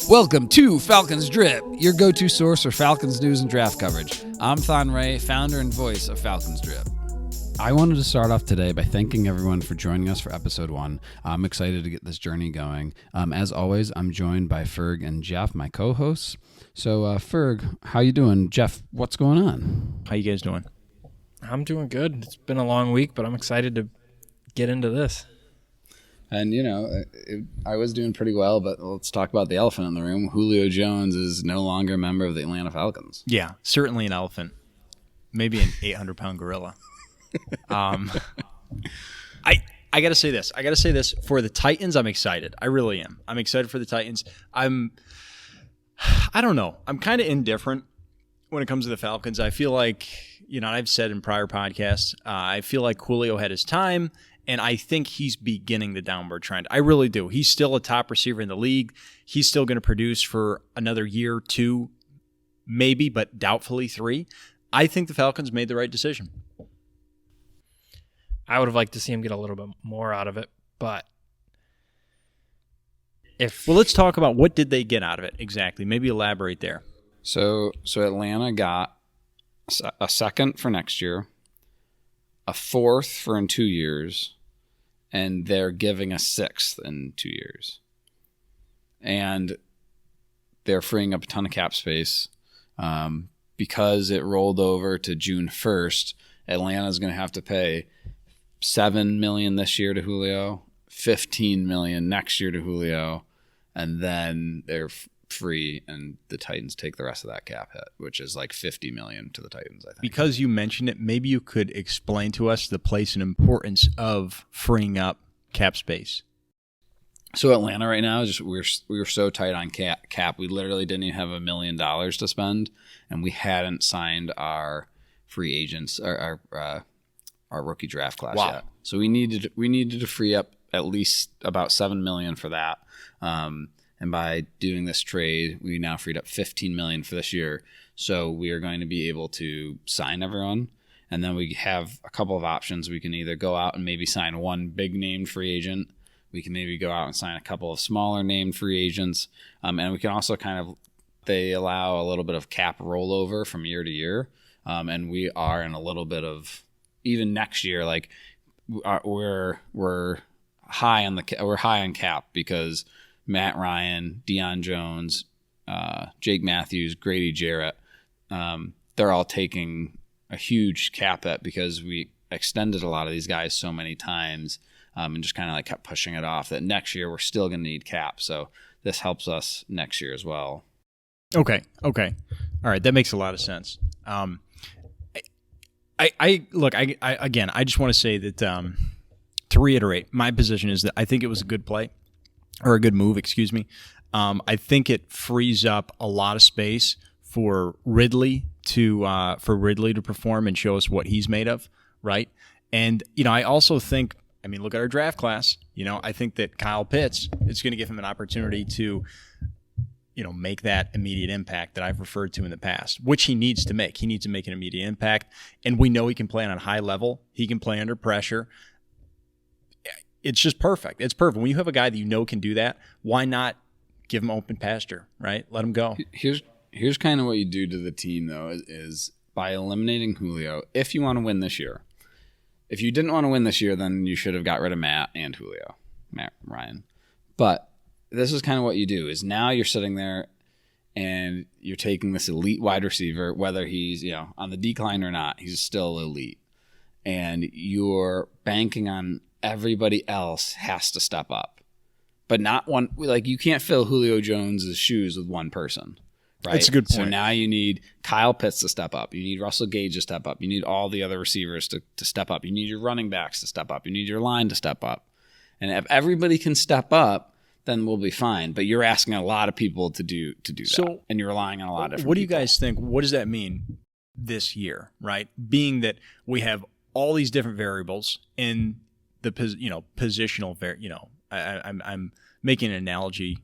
Welcome to Falcons Drip, your go-to source for Falcons news and draft coverage. I'm Thon, founder and voice of Falcons Drip. I wanted to start off today by thanking everyone for joining us for episode 1. I'm excited to get this journey going. As always, I'm joined by Ferg and Jeff, my co-hosts. So, Ferg, how you doing? Jeff, what's going on? How you guys doing? I'm doing good. It's been a long week, but I'm excited to get into this. And, I was doing pretty well, but let's talk about the elephant in the room. Julio Jones is no longer a member of the Atlanta Falcons. Yeah, certainly an elephant. Maybe an 800-pound gorilla. I got to say this. For the Titans, I'm excited. I really am. I'm excited for the Titans. I don't know. I'm kind of indifferent when it comes to the Falcons. I feel like, I've said in prior podcasts, I feel like Julio had his time, and I think he's beginning the downward trend. I really do. He's still a top receiver in the league. He's still going to produce for another year, 2, maybe, but doubtfully 3. I think the Falcons made the right decision. I would have liked to see him get a little bit more out of it, but let's talk about what did they get out of it exactly. Maybe elaborate there. So Atlanta got a second for next year, a 4th for in 2 years, and they're giving a 6th in 2 years. And they're freeing up a ton of cap space. Because it rolled over to June 1st, Atlanta's going to have to pay $7 million this year to Julio, $15 million next year to Julio, and then they're free, and the Titans take the rest of that cap hit, which is like $50 million to the Titans, I think. Because you mentioned it, maybe you could explain to us the place and importance of freeing up cap space. So Atlanta right now, we were so tight on cap, we literally didn't even have $1 million to spend, and we hadn't signed our free agents, our rookie draft class yet. So we needed to free up at least about $7 million for that. And by doing this trade, we now freed up $15 million for this year. So we are going to be able to sign everyone. And then we have a couple of options. We can either go out and maybe sign one big named free agent. We can maybe go out and sign a couple of smaller named free agents. And we can also they allow a little bit of cap rollover from year to year. And we are in a little bit of, even next year, like we're high on cap because Matt Ryan, Deion Jones, Jake Matthews, Grady Jarrett, they're all taking a huge cap hit because we extended a lot of these guys so many times and just kind of kept pushing it off that next year we're still going to need cap. So this helps us next year as well. Okay. All right. That makes a lot of sense. I just want to say that to reiterate, my position is that I think it was a good play. Or a good move, excuse me. I think it frees up a lot of space for Ridley to perform and show us what he's made of, right? And I also think, look at our draft class. I think that Kyle Pitts is going to give him an opportunity to, make that immediate impact that I've referred to in the past, which he needs to make. He needs to make an immediate impact, and we know he can play on a high level. He can play under pressure. It's just perfect. It's perfect. When you have a guy that can do that, why not give him open pasture, right? Let him go. Here's kind of what you do to the team, though, is by eliminating Julio, if you want to win this year. If you didn't want to win this year, then you should have got rid of Matt Ryan. But this is kind of what you do, is now you're sitting there and you're taking this elite wide receiver, whether he's on the decline or not, he's still elite. And you're banking on everybody else has to step up, but not one. You can't fill Julio Jones's shoes with one person, right? That's a good point. So now you need Kyle Pitts to step up. You need Russell Gage to step up. You need all the other receivers to step up. You need your running backs to step up. You need your line to step up. And if everybody can step up, then we'll be fine. But you're asking a lot of people to do that, and you're relying on a lot of different What do you people. guys think? What does that mean this year, right? Being that we have all these different variables in the positional, I'm making an analogy,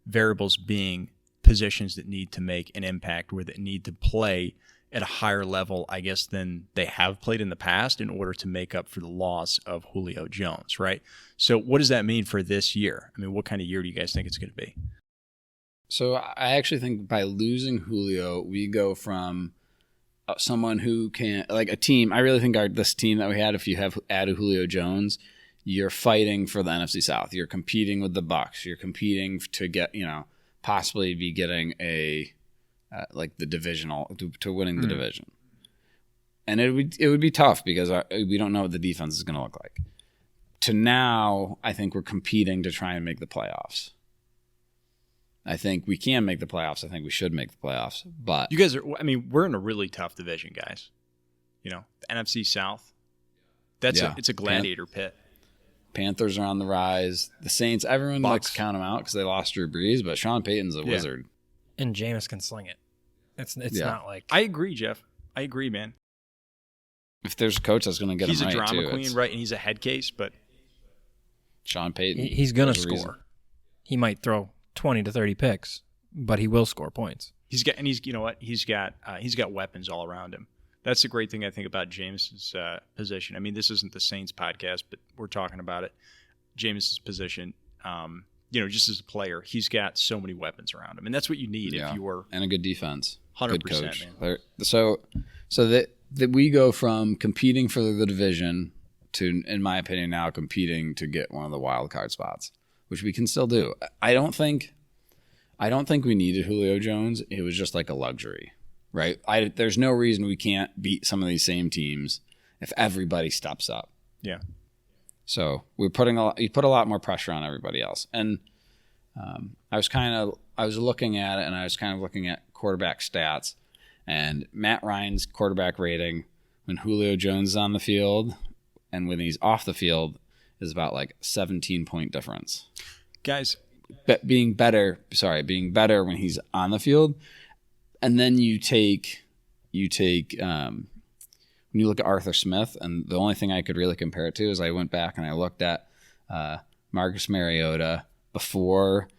variables being positions that need to make an impact, where they need to play at a higher level, I guess, than they have played in the past in order to make up for the loss of Julio Jones, right? So what does that mean for this year? I mean, what kind of year do you guys think it's going to be? So I actually think by losing Julio, we go from someone who can, like a team. I really think this team that we had, if you have added Julio Jones, you're fighting for the NFC South. You're competing with the Bucs. You're competing to get, possibly be getting a like the divisional to winning the division. And it would be tough because we don't know what the defense is going to look like. To now, I think we're competing to try and make the playoffs. I think we can make the playoffs. I think we should make the playoffs. But you guys we're in a really tough division, guys. The NFC South. It's a gladiator pit. Panthers are on the rise. The Saints, everyone likes to count them out because they lost Drew Brees, but Sean Payton's a wizard. And Jameis can sling it. It's not like... I agree, Jeff. I agree, man. If there's a coach that's going to get him right, he's a drama queen, right? And he's a head case, but... Sean Payton. He's going to score. He might throw 20 to 30 picks, but he will score points. He's got weapons all around him. That's the great thing I think about Jameis's position. I mean, this isn't the Saints podcast, but we're talking about it. Jameis's position, just as a player, he's got so many weapons around him, and that's what you need if you were and a good defense, 100%. Good coach. Man. So that we go from competing for the division to, in my opinion, now competing to get one of the wild card spots, which we can still do. I don't think we needed Julio Jones. It was just like a luxury, right? There's no reason we can't beat some of these same teams if everybody steps up. Yeah. So you put a lot more pressure on everybody else. And I was looking at it, and I was kind of looking at quarterback stats, and Matt Ryan's quarterback rating when Julio Jones is on the field and when he's off the field is about like 17-point difference. Guys, being better when he's on the field. And then you take when you look at Arthur Smith, and the only thing I could really compare it to is I went back and I looked at Marcus Mariota before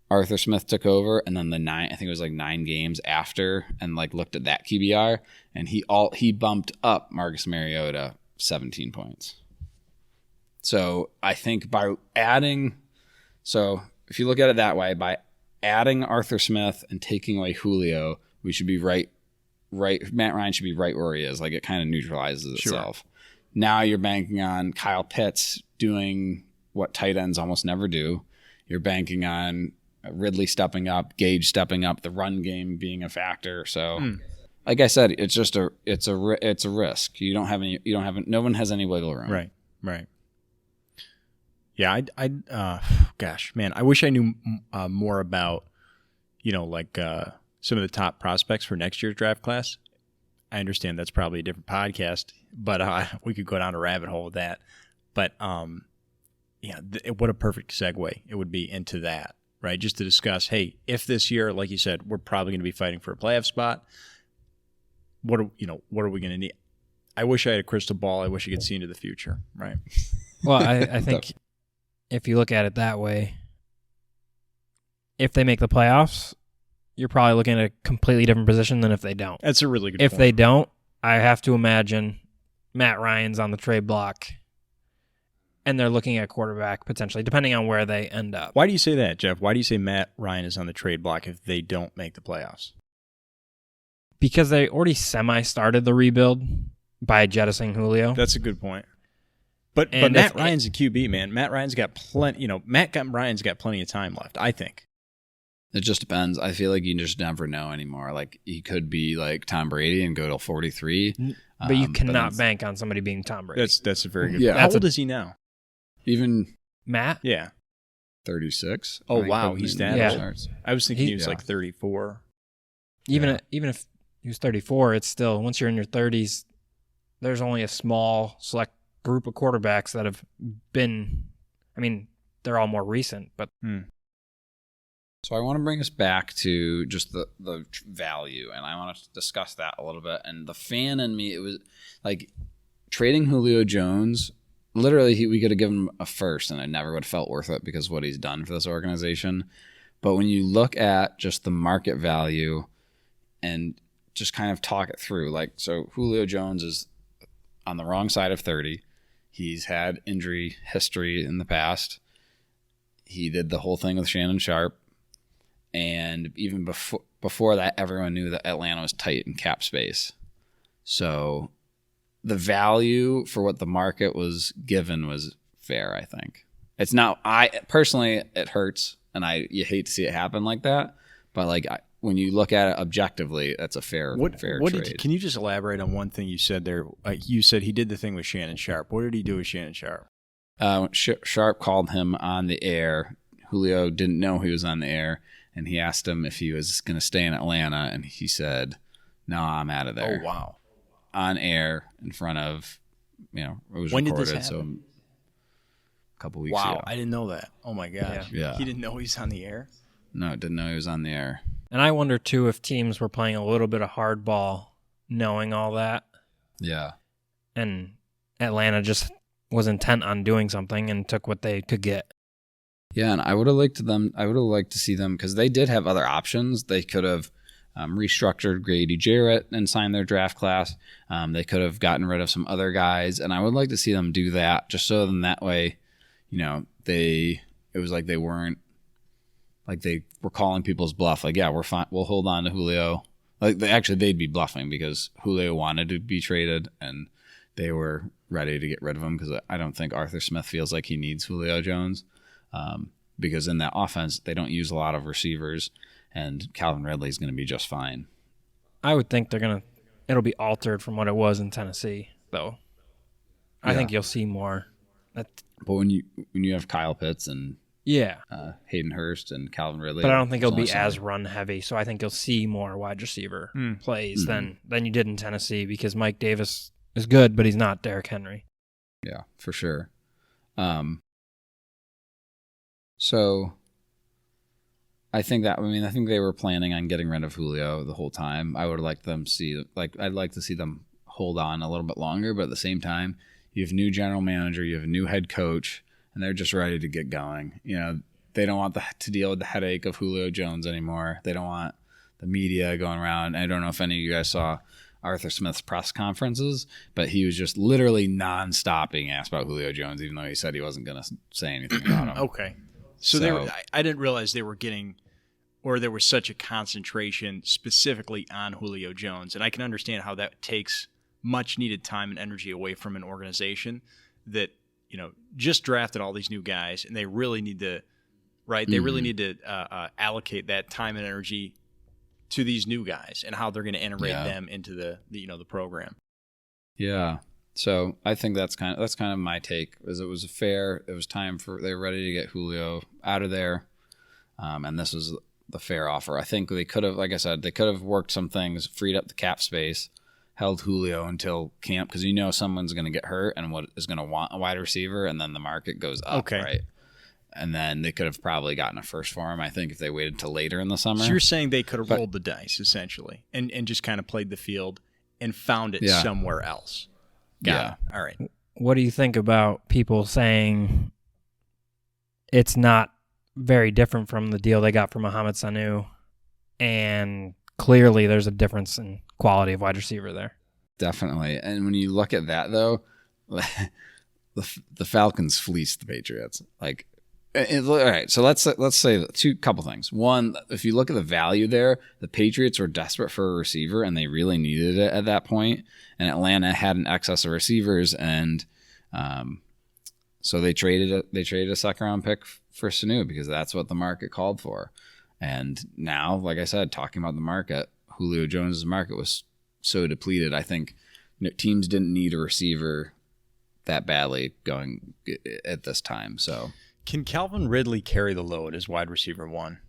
Arthur Smith took over, and then I think it was like 9 games after, and like looked at that QBR, and he bumped up Marcus Mariota 17 points. So I think if you look at it that way, by adding Arthur Smith and taking away Julio, we should be right. Matt Ryan should be right where he is. Like, it kind of neutralizes itself. Now you're banking on Kyle Pitts doing what tight ends almost never do. You're banking on Ridley stepping up, Gage stepping up, the run game being a factor. So, like I said, it's just it's a risk. No one has any wiggle room. Right. Yeah, gosh, man, I wish I knew more about, some of the top prospects for next year's draft class. I understand that's probably a different podcast, but we could go down a rabbit hole with that. But what a perfect segue it would be into that, right? Just to discuss, hey, if this year, like you said, we're probably going to be fighting for a playoff spot, what are we going to need? I wish I had a crystal ball. I wish I could see into the future, right? Well, I think if you look at it that way, if they make the playoffs, you're probably looking at a completely different position than if they don't. That's a really good If point. they don't, I have to imagine Matt Ryan's on the trade block, and they're looking at quarterback potentially, depending on where they end up. Why do you say that, Jeff? Why do you say Matt Ryan is on the trade block if they don't make the playoffs? Because they already semi-started the rebuild by jettisoning Julio. That's a good point. But Matt Ryan's a QB, man. Matt Ryan's got plenty. Ryan's got plenty of time left, I think. It just depends. I feel like you just never know anymore. Like, he could be like Tom Brady and go till 43. But you cannot bank on somebody being Tom Brady. That's a very good. Yeah. How old is he now? Even Matt? Yeah. 36. Oh wow, he's that old. I was thinking he was like 34. Even if he was 34, it's still, once you're in your 30s, there's only a small select group of quarterbacks that have been, they're all more recent, but. So I want to bring us back to just the value, and I want to discuss that a little bit. And the fan in me, it was like trading Julio Jones. Literally, we could have given him a first, and it never would have felt worth it because of what he's done for this organization. But when you look at just the market value and just kind of talk it through, like, so Julio Jones is on the wrong side of 30. He's had injury history in the past. He did the whole thing with Shannon Sharp. And even before that, everyone knew that Atlanta was tight in cap space. So the value for what the market was given was fair, I think. It's not, personally, it hurts, and you hate to see it happen like that. But like when you look at it objectively, that's a fair trade. Can you just elaborate on one thing you said there? You said he did the thing with Shannon Sharp. What did he do with Shannon Sharp? Sharp called him on the air. Julio didn't know he was on the air, and he asked him if he was going to stay in Atlanta, and he said, "No, I'm out of there." Oh, wow. On air in front of, it was when recorded. Did this happen? So a couple weeks ago. ago. I didn't know that. Oh my gosh. Yeah. He didn't know he was on the air? No, didn't know he was on the air. And I wonder, too, if teams were playing a little bit of hardball knowing all that. Yeah. And Atlanta just was intent on doing something and took what they could get. Yeah, and I would have liked to see them, because they did have other options. They could have restructured Grady Jarrett and signed their draft class. They could have gotten rid of some other guys, and I would like to see them do that, just so then that way, it was like they weren't, like they were calling people's bluff. Like, yeah, we're fine. We'll hold on to Julio. Like they'd be bluffing, because Julio wanted to be traded, and they were ready to get rid of him, because I don't think Arthur Smith feels like he needs Julio Jones, because in that offense they don't use a lot of receivers, and Calvin Ridley's going to be just fine. I would think it'll be altered from what it was in Tennessee, though. I think you'll see more. But when you have Kyle Pitts and Hayden Hurst and Calvin Ridley, but I don't think it'll be as run heavy. So I think you'll see more wide receiver plays than you did in Tennessee, because Mike Davis is good, but he's not Derrick Henry. Yeah, for sure. So I think they were planning on getting rid of Julio the whole time. I would like them I'd like to see them hold on a little bit longer, but at the same time, you have a new general manager, you have a new head coach, and they're just ready to get going. They don't want to deal with the headache of Julio Jones anymore. They don't want the media going around. I don't know if any of you guys saw Arthur Smith's press conferences, but he was just literally non-stop being asked about Julio Jones, even though he said he wasn't going to say anything about him. Okay. So I didn't realize they were getting, or there was such a concentration specifically on Julio Jones. And I can understand how that takes much needed time and energy away from an organization that, just drafted all these new guys, and they really need to, right? They really need to allocate that time and energy to these new guys and how they're going to integrate them into the program. Yeah. So I think that's kind of my take. It was time they were ready to get Julio out of there, and this was the fair offer. I think they could have, like I said, worked some things, freed up the cap space, held Julio until camp, because someone's going to get hurt and what is going to want a wide receiver, and then the market goes up, right? And then they could have probably gotten a first for him, I think, if they waited till later in the summer. So you're saying they could have rolled the dice, essentially, and just kind of played the field and found it somewhere else. Got it. All right. What do you think about people saying it's not very different from the deal they got for Mohamed Sanu, and clearly there's a difference in quality of wide receiver there? Definitely. And when you look at that, though, the Falcons fleeced the Patriots. All right, so let's say couple things. One, if you look at the value there, the Patriots were desperate for a receiver, and they really needed it at that point. And Atlanta had an excess of receivers, and so they traded a second round pick for Sanu, because that's what the market called for. And now, like I said, talking about the market, Julio Jones' market was so depleted. I think teams didn't need a receiver that badly going at this time. So. Can Calvin Ridley carry the load as wide receiver one?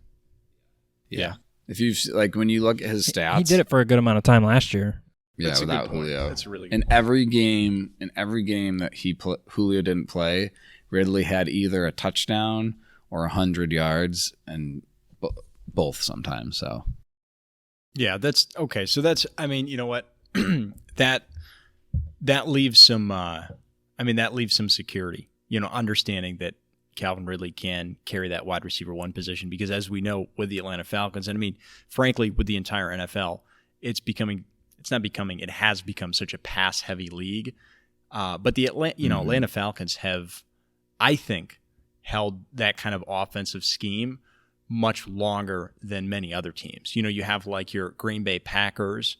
Yeah. If you've when you look at his stats, he did it for a good amount of time last year. Yeah, that's without Julio. That's a really good point. Every game that Julio didn't play, Ridley had either a touchdown or 100 yards, and both sometimes. So. Yeah, that's okay. So that's, you know what, that leaves some. That leaves some security. Understanding that Calvin Ridley can carry that wide receiver one position, because as we know with the Atlanta Falcons, and frankly with the entire NFL, it has become such a pass heavy league. But the Atlanta Falcons have, I think, held that kind of offensive scheme much longer than many other teams. You know, you have like your Green Bay Packers,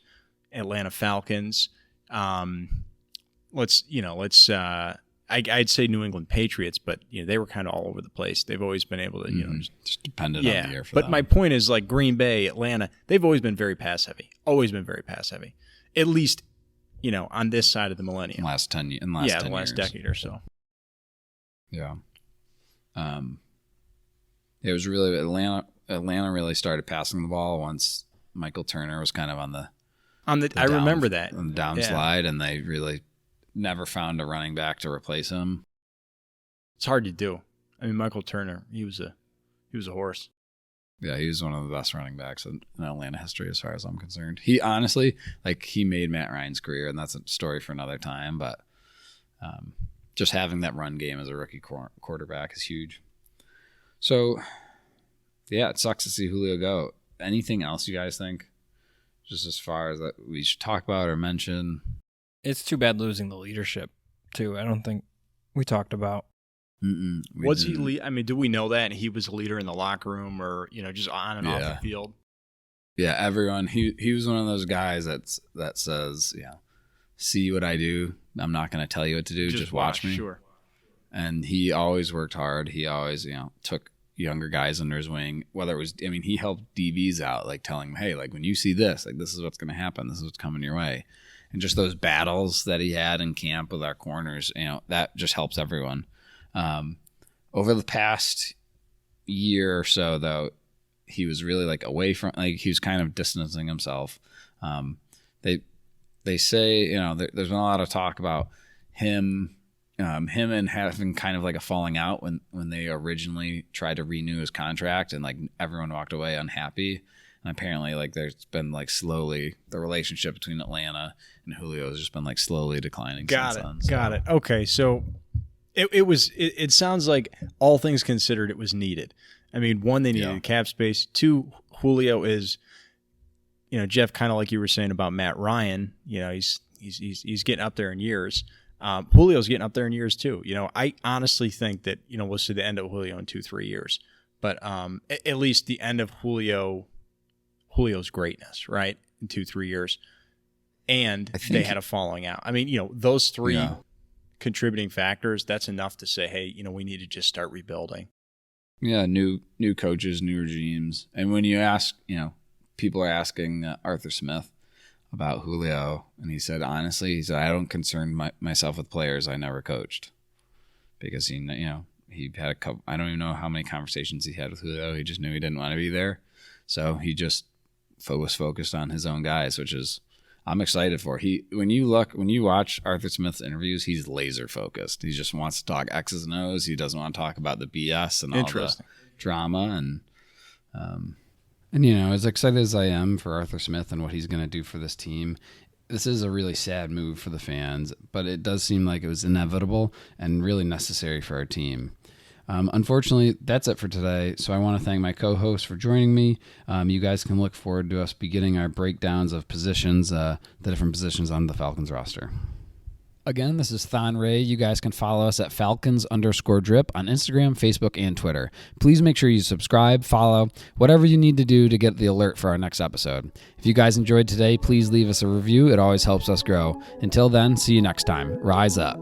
Atlanta Falcons. I'd say New England Patriots, but you know, they were kind of all over the place. They've always been able to, you know, just dependent on the year for but them. my point is, like Green Bay, Atlanta, they've always been very pass heavy. Always been very pass heavy. At least, you know, on this side of the millennium. In the last 10 the last years. decade or so. Yeah. It was really Atlanta really started passing the ball once Michael Turner was kind of on the I remember that. on the downslide, and they really never found a running back to replace him. It's hard to do. I mean, Michael Turner, he was a horse. Yeah, he was one of the best running backs in Atlanta history as far as I'm concerned. He honestly, like, he made Matt Ryan's career, and that's a story for another time, but just having that run game as a rookie quarterback is huge. So, yeah, it sucks to see Julio go. Anything else you guys think? Just as far as that we should talk about or mention? It's too bad losing the leadership, too. I don't think we talked about. Was he? I mean, do we know that he was a leader in the locker room, or you know, just on and off the field? Yeah, everyone. He was one of those guys that says, yeah, see what I do. I'm not going to tell you what to do. Just watch me. Sure. And he always worked hard. He always, you know, took younger guys under his wing. Whether it was, I mean, he helped DBs out, like telling them, hey, like when you see this, like this is what's going to happen. This is what's coming your way. And just those battles that he had in camp with our corners, you know, that just helps everyone. Over the past year or so, though, he was really like away from, like he was kind of distancing himself. They say, you know, there's been a lot of talk about him and having kind of like a falling out when they originally tried to renew his contract, and like everyone walked away unhappy. And apparently, like there's been like slowly the relationship between Atlanta and Julio has just been like slowly declining. Got it. Okay, so it sounds like all things considered, it was needed. I mean, one, they needed cap space. Two, Julio is, you know, Jeff, kind of like you were saying about Matt Ryan. You know, he's getting up there in years. Julio's getting up there in years too. You know, I honestly think that, you know, we'll see the end of Julio in 2-3 years, but at least the end of Julio's greatness, right, in 2-3 years. And they had a falling out. I mean, you know, those three contributing factors, that's enough to say, hey, you know, we need to just start rebuilding. Yeah, new coaches, new regimes. And when you ask, you know, people are asking Arthur Smith about Julio, and he said, honestly, I don't concern myself with players I never coached, because he had a couple. I don't even know how many conversations he had with Julio. He just knew he didn't want to be there, so he just was focused on his own guys, which is I'm excited for. When you watch Arthur Smith's interviews, he's laser focused. He just wants to talk X's and O's. He doesn't want to talk about the BS and all the drama And, you know, as excited as I am for Arthur Smith and what he's going to do for this team, this is a really sad move for the fans, but it does seem like it was inevitable and really necessary for our team. Unfortunately, that's it for today, so I want to thank my co-host for joining me. You guys can look forward to us beginning our breakdowns of positions, the different positions on the Falcons roster. Again, this is Thon Ray. You guys can follow us at Falcons_drip on Instagram, Facebook, and Twitter. Please make sure you subscribe, follow, whatever you need to do to get the alert for our next episode. If you guys enjoyed today, please leave us a review. It always helps us grow. Until then, see you next time. Rise up.